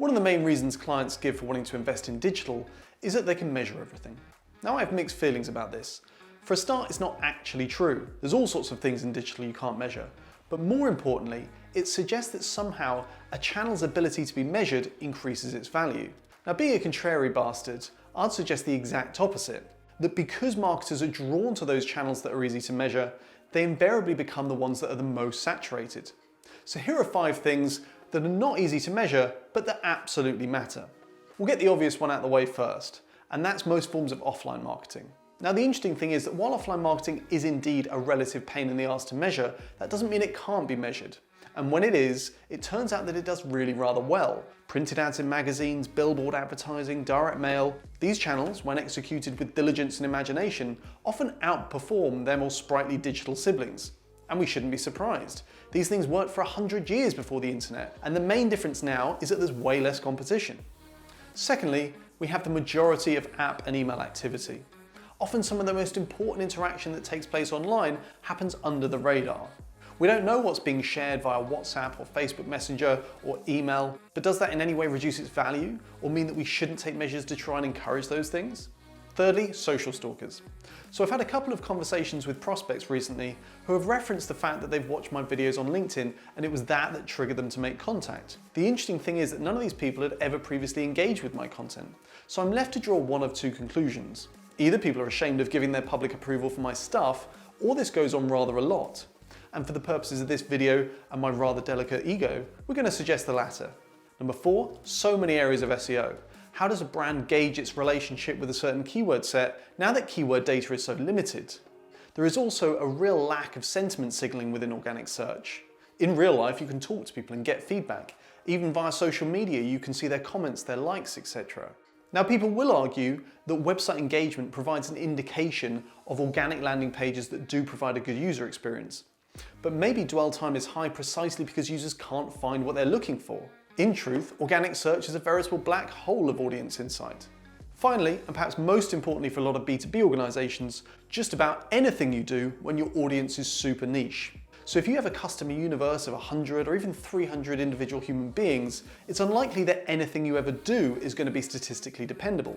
One of the main reasons clients give for wanting to invest in digital is that they can measure everything. Now I have mixed feelings about this. For a start, it's not actually true. There's all sorts of things in digital you can't measure. But more importantly, it suggests that somehow a channel's ability to be measured increases its value. Now being a contrary bastard, I'd suggest the exact opposite. That because marketers are drawn to those channels that are easy to measure, they invariably become the ones that are the most saturated. So here are 5 things that are not easy to measure, but that absolutely matter. We'll get the obvious one out of the way first, and that's most forms of offline marketing. Now the interesting thing is that while offline marketing is indeed a relative pain in the arse to measure, that doesn't mean it can't be measured. And when it is, it turns out that it does really rather well. Printed ads in magazines, billboard advertising, direct mail, these channels, when executed with diligence and imagination, often outperform their more sprightly digital siblings. And we shouldn't be surprised. These things worked for 100 years before the internet, and the main difference now is that there's way less competition. Secondly, we have the majority of app and email activity. Often some of the most important interaction that takes place online happens under the radar. We don't know what's being shared via WhatsApp or Facebook Messenger or email, but does that in any way reduce its value or mean that we shouldn't take measures to try and encourage those things? Thirdly, social stalkers. So I've had a couple of conversations with prospects recently who have referenced the fact that they've watched my videos on LinkedIn and it was that triggered them to make contact. The interesting thing is that none of these people had ever previously engaged with my content. So I'm left to draw one of 2 conclusions. Either people are ashamed of giving their public approval for my stuff, or this goes on rather a lot. And for the purposes of this video and my rather delicate ego, we're going to suggest the latter. Number 4, so many areas of SEO. How does a brand gauge its relationship with a certain keyword set now that keyword data is so limited? There is also a real lack of sentiment signaling within organic search. In real life, you can talk to people and get feedback. Even via social media, you can see their comments, their likes, etc. Now, people will argue that website engagement provides an indication of organic landing pages that do provide a good user experience. But maybe dwell time is high precisely because users can't find what they're looking for. In truth, organic search is a veritable black hole of audience insight. Finally, and perhaps most importantly for a lot of B2B organizations, just about anything you do when your audience is super niche. So if you have a customer universe of 100 or even 300 individual human beings, it's unlikely that anything you ever do is going to be statistically dependable.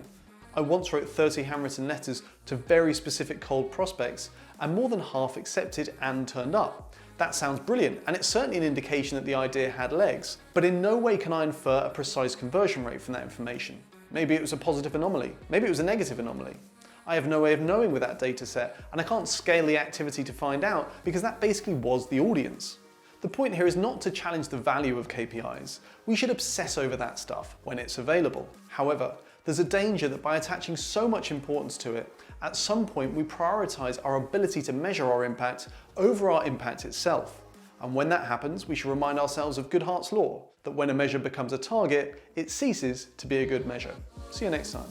I once wrote 30 handwritten letters to very specific cold prospects, and more than half accepted and turned up. That sounds brilliant, and it's certainly an indication that the idea had legs, but in no way can I infer a precise conversion rate from that information. Maybe it was a positive anomaly, maybe it was a negative anomaly. I have no way of knowing with that data set, and I can't scale the activity to find out because that basically was the audience. The point here is not to challenge the value of KPIs. We should obsess over that stuff when it's available. However, there's a danger that by attaching so much importance to it, at some point we prioritize our ability to measure our impact over our impact itself. And when that happens, we should remind ourselves of Goodhart's law, that when a measure becomes a target, it ceases to be a good measure. See you next time.